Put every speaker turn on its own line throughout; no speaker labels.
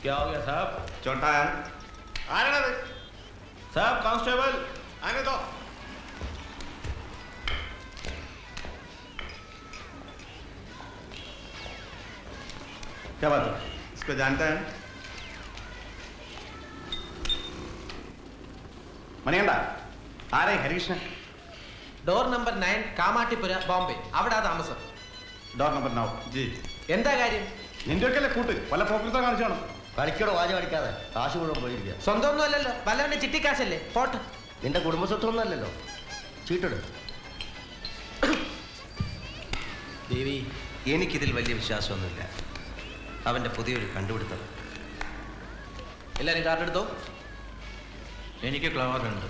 क्या हो गया साहब?
छोटा है
साहब कांस्टेबल
आने दो। क्या बात है? इसको जानता है? മണിയണ്ട ആരെ ഹരീഷ്ണൻ?
Door number 9 Kamathipura Bombay. അവിടെ താമസം.
Door number 9 G.
എന്താ കാര്യം?
നിന്റെ ഒക്കെയല്ലേ കൂട്ട് വല്ല പോക്കറ്റോ കാണിച്ചാണോ?
കളിക്കടോ വാച കളിക്കാതെ കാശ് മുഴുവൻ പോയിരിക്കുക.
സ്വന്തം ഒന്നും അല്ലല്ലോ, വല്ലവന്റെ ചിട്ടിക്കാശല്ലേ. പോട്ട്.
നിന്റെ കുടുംബസ്വത്വം അല്ലല്ലോ. ചീട്ടെടു.
ദേവി, എനിക്കിതിൽ വലിയ വിശ്വാസമൊന്നുമില്ല. അവന്റെ പുതിയൊരു കണ്ടുപിടുത്തം.
എല്ലാരും കാർഡെടുത്തോ?
എനിക്ക് ക്ലവറുണ്ട്.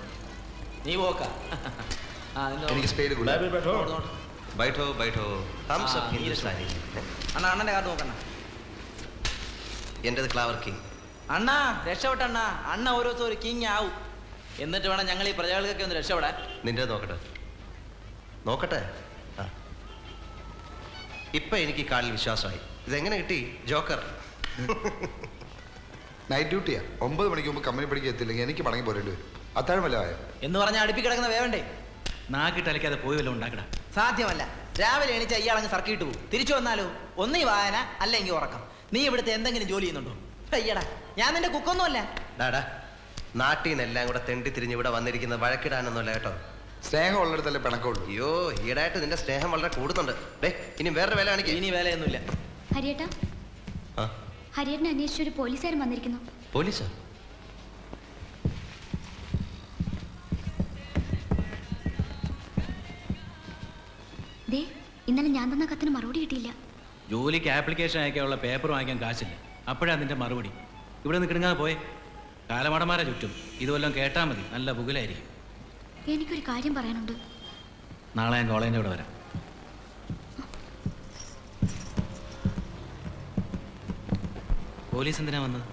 നീ പോക്ക.
എനിക്ക് സ്പേഡ് ബൈഠോ ബൈഠോ ഹംസ് ഓഫ് ഹിന്ദുസ്ഥാനി.
അണ്ണാ അണ്ണന്റെ കാർഡ് നോക്കണ്ണ.
എന്റേത് ക്ലവർ കിങ്.
അണ്ണാ രക്ഷപ്പെട്ടണ്ണ. അണ്ണ ഓരോ ദിവസം ഒരു കിങ് ആവും. എന്നിട്ട് വേണം ഞങ്ങൾ ഈ പ്രജകൾക്കൊക്കെ ഒന്ന് രക്ഷപ്പെടാൻ.
നിന്റെ നോക്കട്ടെ നോക്കട്ടെ. ഇപ്പൊ എനിക്ക് കാലിൽ വിശ്വാസമായി. ഇതെങ്ങനെ കിട്ടി? ജോക്കർ.
നൈറ്റ് ഡ്യൂട്ടിയാ. 9 മണിക്ക് മുമ്പ് കമ്പനി പഠിക്കാൻ എത്തില്ലെങ്കിൽ എനിക്ക് പണങ്ങി പോരേണ്ടി വരും. അത്താഴം വല്ല ആയോ
എന്ന് പറഞ്ഞാൽ അടുപ്പി കിടക്കുന്ന വേവണ്ടേ?
നാക്കിട്ടലക്കാതെ പോയി വല്ലതും ഉണ്ടാക്കടാ.
സാധ്യമല്ല. രാവിലെ എണീച്ച ഇയാളങ്ങ് സർക്കിട്ട് പോകും. തിരിച്ചു വന്നാലോ ഒന്നീ വായന അല്ലെങ്കിൽ ഉറക്കം. നീ ഇവിടുത്തെ എന്തെങ്കിലും ജോലി ചെയ്യുന്നുണ്ടോ? അയ്യടാ, ഞാൻ നിന്റെ കുക്കൊന്നുമല്ല.
ഡാടാ, നാട്ടിൽ നിന്നെല്ലാം കൂടെ തെണ്ടി തിരിഞ്ഞ് ഇവിടെ വന്നിരിക്കുന്ന വഴക്കിടാനൊന്നുമല്ല കേട്ടോ.
സ്നേഹം ഉള്ളിടത്തല്ലേ പിണക്കമുള്ളൂ.
അയ്യോ, ഈടായിട്ട് നിന്റെ സ്നേഹം വളരെ കൂടുന്നുണ്ട്. ഡേ, ഇനി വേറെ വേല കാണിക്കും.
ഇനി വേലയൊന്നുമില്ല.
ഹരിയേട്ടാ, ഹരിയേട്ടനെ അന്വേഷിച്ച് ഒരു പോലീസുകാരൻ വന്നിരിക്കുന്നു.
പോലീസോ?
ദേ, ഇന്നലെ ഞാൻ തന്ന കത്തിന് മറുപടി കിട്ടിയില്ല.
ജോലിക്ക് ആപ്ലിക്കേഷൻ അയക്കാനുള്ള പേപ്പർ വാങ്ങിക്കാൻ കാശില്ല. അപ്പോഴാ നിന്റെ മറുപടി. ഇവിടെ നിന്ന് കിടങ്ങാതെ പോയെ. കാലമടമാരെ ചുറ്റും ഇതുവല്ലം കേട്ടാൽ മതി, നല്ല പുകലായിരിക്കും.
എനിക്കൊരു കാര്യം പറയാനുണ്ട്.
നാളെ ഞാൻ കോളേജിൻ്റെ ഇവിടെ വരാം. പോലീസ് എന്തിനാ വന്നത്?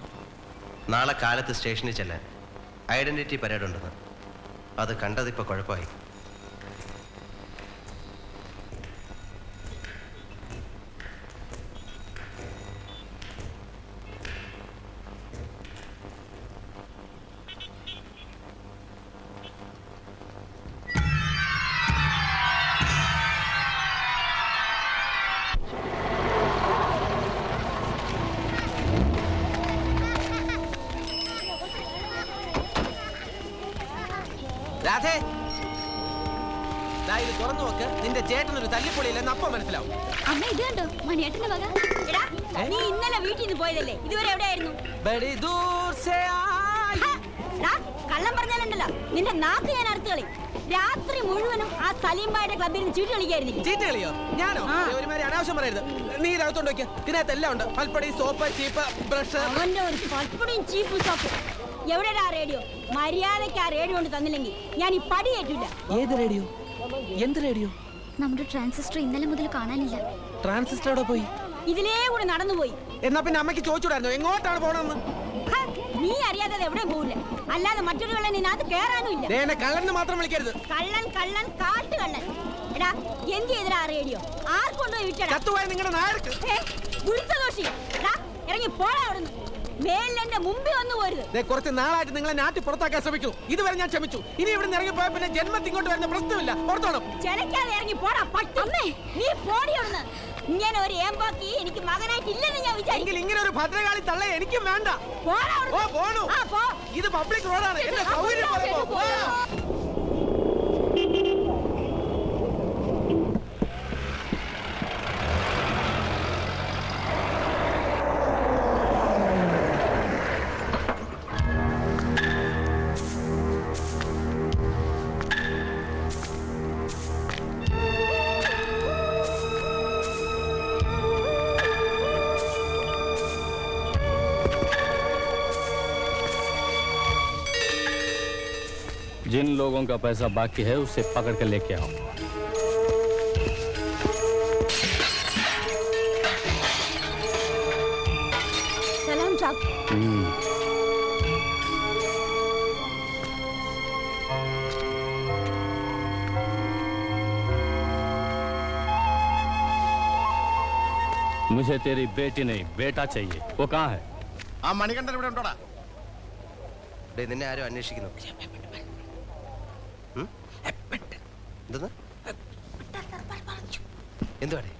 നാളെ കാലത്ത് സ്റ്റേഷനിൽ ചെല്ലാൻ. ഐഡന്റിറ്റി പരേഡ് ഉണ്ടെന്ന്. അത് കണ്ടതിപ്പോൾ കുഴപ്പമായി.
രാധേ, ഇത് തുറന്നു നോക്ക്. നിന്റെ ചേട്ടനൊരു തല്ലിപ്പൊളിയില്ലെന്ന് അപ്പം മനസ്സിലാവും.
അമ്മ ഇത് കണ്ടോ, മണിയേട്ടന്റെ വക.
നീ ഇന്നലെ വീട്ടിൽ നിന്ന് പോയതല്ലേ? ഇതുവരെ എവിടെയായിരുന്നു? കള്ളം പറഞ്ഞാലുണ്ടല്ലോ നിന്റെ നാക്ക് ഞാൻ അറുത്ത് കളി. രാത്രി മുഴുവനും ആ സലീംബായുടെ ക്ലബിൽ നിന്ന് ചീട്ട് കളിക്കായിരുന്നു.
ചീട്ട് കളിയോ? ഞാനോ? ഒരുമാതിരി അനാവശ്യം പറയരുത്. നീ ഇതകത്തോണ്ട് നോക്കിയ ഇതിനകത്ത് എല്ലാം ഉണ്ട്. പൽപ്പടി, സോപ്പ്, ചീപ്പ്, ബ്രഷ്.
അവന്റെ ഒരു പൽപ്പടിയും ചീപ്പ് സോപ്പ്. എവിടെയാ റേഡിയോ? മര്യാദയ്ക്ക് ആ റേഡിയോ കൊണ്ട് തന്നില്ലെങ്കിൽ ഞാൻ ഈ പടി ഏറ്റില്ല.
ഏത് റേഡിയോ? എന്ത് റേഡിയോ?
നമ്മുടെ ട്രാൻസിസ്റ്റർ ഇന്നലെ മുതൽ കാണാനില്ല.
ട്രാൻസിസ്റ്റർ എവിടെ പോയി?
ഇതിലേ കൂടെ നടന്നുപോയി.
എന്നാ പിന്നെ അമ്മയ്ക്ക് ചോദിച്ചൂടായിരുന്നു എങ്ങോട്ടാണ് പോണെന്ന്.
നീ അറിയാതെ എവിടെയും പോവില്ല. അല്ലാതെ മറ്റൊരു കള്ളൻ ഇതിനകത്ത് കേറാനും ഇല്ല.
കള്ളന് മാത്രം വിളിക്കരുത്.
കള്ളൻ കള്ളൻ കാട്ടുകള്ളൻ. എടാ, എന്ത് ചെയ്തടാ റേഡിയോ? ആർക്കൊണ്ടുപോയി വിറ്റടാ?
നിങ്ങളുടെ നായർക്ക്
ദോഷി. ഇറങ്ങി പോടാ അവിടുന്ന്. മേലിന്റെ മുമ്പിൽ വന്നു പോരുത്.
കുറച്ച് നാളായിട്ട് നിങ്ങളെ നാട്ടിൽ പുറത്താക്കാൻ ശ്രമിച്ചു. ഇതുവരെ ഞാൻ ക്ഷമിച്ചു. ഇനി ഇവിടെ ഇറങ്ങി പോയ പിന്നെ ജന്മത്തിൽ ഇങ്ങോട്ട് വരുന്ന പ്രശ്നമില്ല. പുറത്തോണം.
ചെലക്കാതെ ഇറങ്ങി പോടാ പട്ടി. നീ പോടി അവിടുന്ന്. ഇങ്ങനെ ഒരു ഏമ്പാക്കി എനിക്ക് മകനായിട്ടില്ലെന്ന് ഞാൻ വിചാരിക്കും.
ഇങ്ങനെ ഒരു ഭദ്രകാളി തള്ള എനിക്കും വേണ്ട. ഇത് പബ്ലിക് റോഡാണ്. എന്റെ സൗകര്യം
जिन लोगों का पैसा बाकी है उसे पकड़ कर लेके आओ।
सलाम साहब।
मुझे तेरी बेटी नहीं बेटा चाहिए। वो कहाँ है?
ആ മണികണ്ഠൻ ഇവിടെ ഉണ്ടോടാ?
നിന്നെ ആരും അന്വേഷിക്കുന്നു. എന്തെന്ന്? എന്തുവാടേ?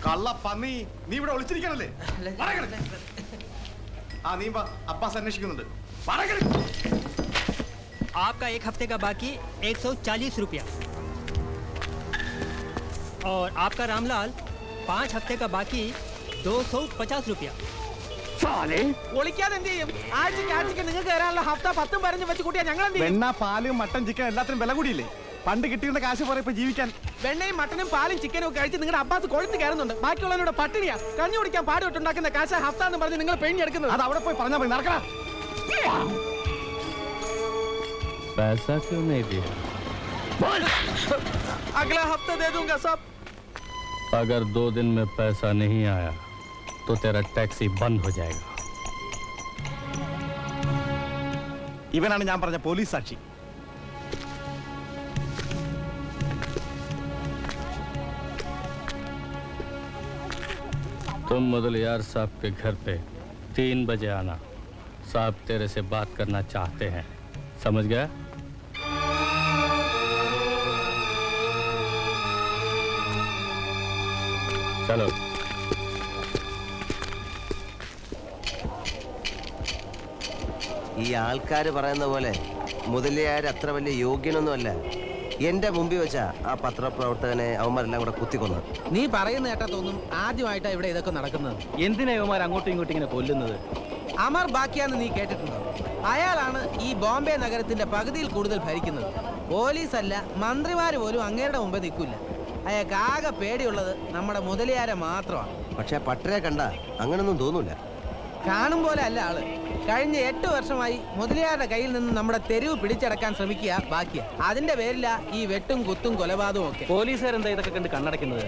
കള്ള പന്നി, നീ ഇവിടെ ഒളിച്ചിരിക്കണല്ലേ? ആ നീ വാ, അബ്ബാസ് അന്വേഷിക്കുന്നുണ്ട്.
आपका एक हफ्ते का बाकी 140 रुपया और आपका रामलाल 5 हफ्ते का बाकी 250 रुपया।
ഒളിക്കാതെ എന്ത് ചെയ്യും? ആഴ്ചക്ക് നിങ്ങൾക്ക് തരാനുള്ള ഹഫ്ത 10 15 വെച്ച് കൂട്ടിയാ ഞങ്ങൾ എന്ത് ചെയ്യും?
വെണ്ണ, പാല്, മട്ടൻ, ചിക്കൻ എല്ലാത്തിനും വില കൂടിയില്ലേ? പണ്ട് കിട്ടിയിരുന്ന കാശ് പോലെ ഇപ്പൊ ജീവിക്കാൻ.
വെണ്ണയും മട്ടനും പാലും ചിക്കനും ഒക്കെ കഴിച്ച് നിങ്ങളുടെ അബ്ബാസ് കൊഴുത്ത് കയറുന്നുണ്ട്. ബാക്കിയുള്ളവരുടെ പട്ടിണിയാ. കഞ്ഞി കുടിക്കാൻ പാടുപെട്ടുണ്ടാക്കുന്ന കാശ ഹഫ്ത എന്ന് പറഞ്ഞ് നിങ്ങൾ പെയിഞ്ഞെടുക്കുന്നത്.
അത് അവിടെ പോയി പറഞ്ഞാൽ മതി. നടക്കണം.
पैसा क्यों नहीं दिया?
अगला हफ्ता दे दूंगा सब।
अगर 2 दिन में पैसा नहीं आया तो तेरा टैक्सी बंद हो जाएगा।
ഇവനാണ് ഞാൻ പറഞ്ഞ പോലീസ് സാക്ഷി.
तुम मुदलियार साहब के घर पे 3 बजे आना। साहब तेरे से बात करना चाहते हैं। समझ गया? चलो।
ഈ ആൾക്കാർ പറയുന്ന പോലെ മുതലിയാർ അത്ര വലിയ യോഗ്യനൊന്നുമല്ല. എന്റെ മുമ്പിൽ വെച്ചാ ആ പത്രപ്രവർത്തകനെ അവന്മാരെല്ലാം കൂടെ കുത്തിക്കൊന്നു.
നീ പറയുന്ന കേട്ടാ തോന്നും ആദ്യമായിട്ടാ ഇവിടെ ഇതൊക്കെ നടക്കുന്നത്.
എന്തിനാ ഇവന്മാർ അങ്ങോട്ടും ഇങ്ങോട്ടും ഇങ്ങനെ കൊല്ലുന്നത്?
അമർ ബാക്കിയാന്ന് നീ കേട്ടിട്ടുണ്ടോ? അയാളാണ് ഈ ബോംബെ നഗരത്തിന്റെ പകുതിയിൽ കൂടുതൽ ഭരിക്കുന്നത്. പോലീസല്ല, മന്ത്രിമാര് പോലും അങ്ങേരുടെ മുമ്പേ നിൽക്കില്ല. അയാൾക്ക് ആകെ പേടിയുള്ളത് നമ്മുടെ മുതലിയാരെ മാത്രമാണ്.
പക്ഷെ പട്ടരെ കണ്ട അങ്ങനൊന്നും തോന്നൂല.
കാണും പോലെ അല്ല ആള്. കഴിഞ്ഞ 8 വർഷമായി മുതലിയാരുടെ കയ്യിൽ നിന്ന് നമ്മുടെ തെരുവ് പിടിച്ചടക്കാൻ ശ്രമിക്കുക ബാക്കിയാ. അതിന്റെ പേരില ഈ വെട്ടും കുത്തും കൊലപാതകവും ഒക്കെ.
പോലീസുകാരെന്താ ഇതൊക്കെ കണ്ട് കണ്ണടക്കുന്നത്?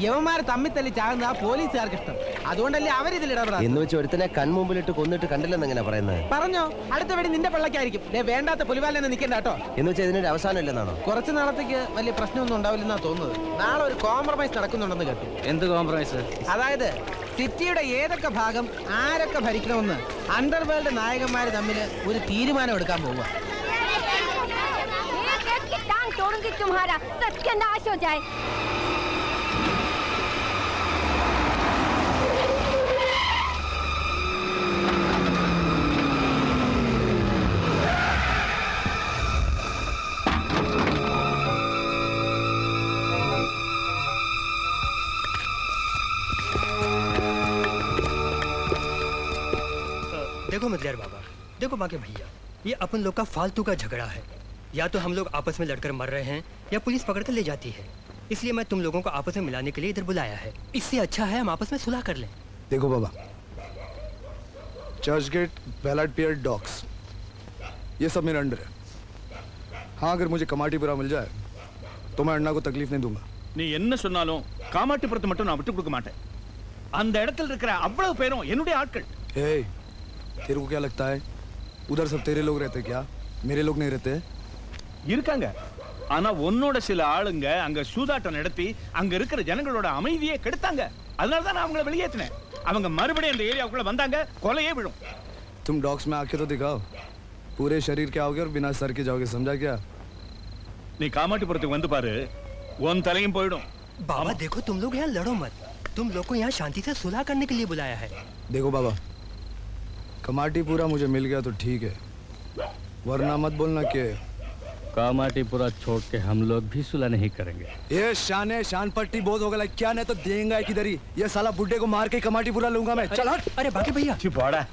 യവന്മാര് തമ്മിൽ തല്ലി ചാകുന്ന പോലീസുകാർക്ക് ഇഷ്ടം. അതുകൊണ്ടല്ലേ അവരിതിൽ ഇടപെടാം.
എന്ന് വെച്ച് ഒരുത്തനെ കൺമുമ്പിലിട്ട് കൊന്നിട്ട് കണ്ടില്ലെന്ന് എങ്ങനെ പറയുന്നത്?
പറഞ്ഞോ, അടുത്ത വെടി നിന്റെ പിള്ളക്കായിരിക്കും. വേണ്ടാത്ത പുലിവാലെന്ന് നിൽക്കണ്ട കേട്ടോ.
എന്ന് വെച്ചാൽ ഇതിനൊരു അവസാനം ഇല്ലെന്നാണോ?
കുറച്ച് നാളത്തേക്ക് വലിയ പ്രശ്നമൊന്നും ഉണ്ടാവില്ലെന്നാ തോന്നുന്നത്. നാളെ ഒരു കോംപ്രമൈസ് നടക്കുന്നുണ്ടെന്ന് കേട്ടു.
എന്ത് കോംപ്രമൈസ്?
അതായത് സിറ്റിയുടെ ഏതൊക്കെ ഭാഗം ആരൊക്കെ ഭരിക്കണമെന്ന് അണ്ടർവേൾഡ് നായകന്മാര് തമ്മിൽ ഒരു തീരുമാനം എടുക്കാൻ പോവുക.
देखो मुदलियार बाबा, देखो बाकी भैया, ये अपन लोग का फालतू का झगड़ा है। या तो हम लोग आपस में लड़कर मर रहे हैं या पुलिस पकड़ कर ले जाती है। इसलिए मैं तुम लोगों को आपस में मिलाने के लिए इधर बुलाया है। इससे अच्छा है हम आपस में सुलह कर लें।
देखो बाबा, चर्च गेट, बैलाड पियर, डॉक्स, ये सब मेरे अंडर है। हाँ, अगर मुझे कमाटीपुरा मिल जाए तो मैं अण्णा को तकलीफ नहीं दूंगा।
நீ என்ன சொன்னாலும் காமாட்டிபுரத்தை மட்டும் நான் விட்டு கொடுக்க மாட்டேன். அந்த இடத்துல இருக்கிற அவ்வளவு பேரும் என்னுடைய ஆட்கள்.
ए, तेरे को क्या लगता है उधर सब तेरे लोग रहते क्या? मेरे लोग नहीं रहते?
இருக்காங்க. ஆனா உன்னோட சில ஆளுங்க அங்க சூதாட்டம் நடத்தி அங்க இருக்கிற ஜனங்களோட அமைதியை கெடுத்தாங்க. அதனால தான் நான் அவங்கள வெளியேற்றினேன். அவங்க மறுபடியும் அந்த ஏரியாவுக்குள்ள வந்தாங்க, கொலையே விழும்.
तुम डॉक्स में आके तो दिखाओ, पूरे शरीर के आओगे और बिना सर के जाओगे, समझा क्या?
நீ காமாட்டிபுரத்துக்கு வந்து பாரு, உன் தலையும் போயிடும்.
बाबा देखो, तुम लोग यहाँ लड़ो मत। तुम लोग को यहाँ शांति से सुलह करने के लिए बुलाया है।
देखो बाबा, कमाटीपुरा मुझे मिल गया तो ठीक है, वरना मत बोलना कि
कामाटीपुरा छोड़ के हम लोग भी सुलह नहीं करेंगे।
ये शान पट्टी बहुत हो गया क्या? नहीं तो देंगे किधर ही। ये साला बुड्ढे को मार के कमाटीपुरा लूंगा मैं। चल हट।
अरे बाकी भैया
चुप पड़ा।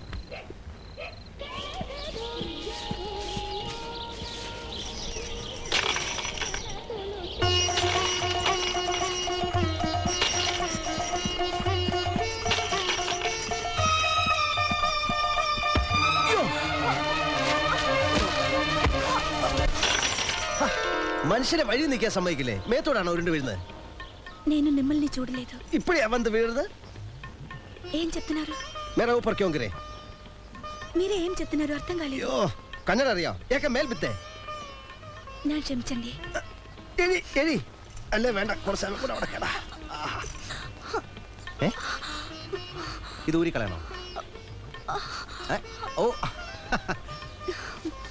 മനുഷ്യരെ വഴി നിൽക്കാൻ സമ്മതിക്കില്ലേ? മേത്തോടാണോ ഉരുണ്ട് വീഴുന്നത്?
నేను మిమ్మల్ని చూడలేదు.
ఇప్పుడే వంద వీഴുന്നത്?
ఏం చెప్తున్నారు?
మేరా ऊपर क्यों गिरे?
మీరే ఏం చెప్తున్నారు అర్థం కాలేదు.
అయ్యో కన్నడ അറിയാം. ఏక మేల్ బిత్తే.
ഞാൻ ക്ഷമിച്ചండి.
എഴി എഴി. അല്ലേ വേണ്ട, കുറച്ച് സമയം കൂടെ അവിടെ കേടാ. ഇത് ഊരിക്കളയണോ? ഓ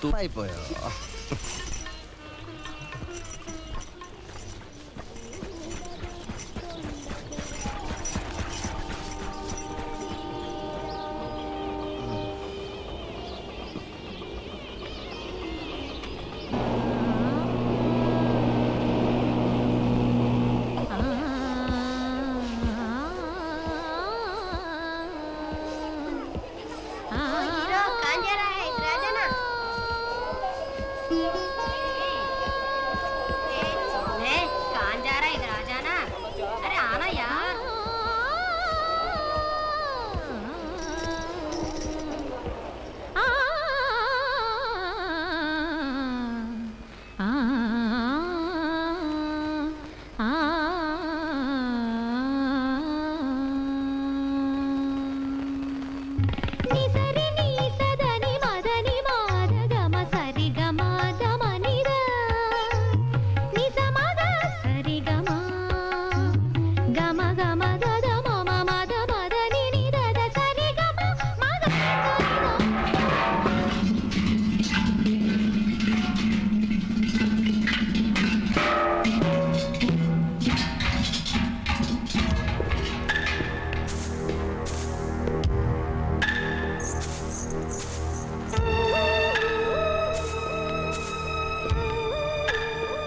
തൂപ്പായി പോയോ?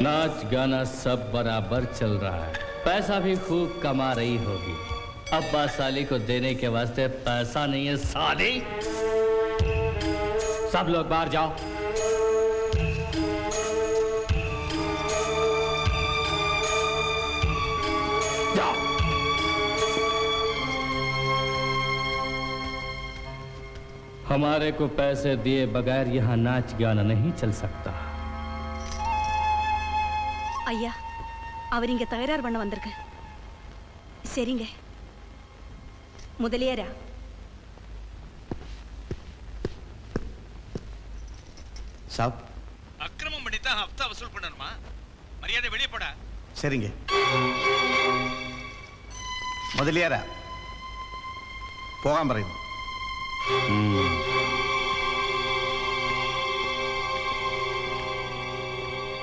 नाच गाना सब बराबर चल रहा है, पैसा भी खूब कमा रही होगी। अब्बा साली को देने के वास्ते पैसा नहीं है साली। सब लोग बाहर जाओ। जाओ। हमारे को पैसे दिए बगैर यहाँ नाच गाना नहीं चल सकता।
ஐயா, அவர் இங்க தகராறு பண்ண வந்திருக்கு. சரிங்க. முதலியாரா?
சாப்
அக்கிரமம் பண்ணிட்டா ஹப்தா வசூல் பண்ணணுமா? மரியாதை வெளியே போடா.
சரிங்க. முதலியாரா போகாம പറയുന്നു.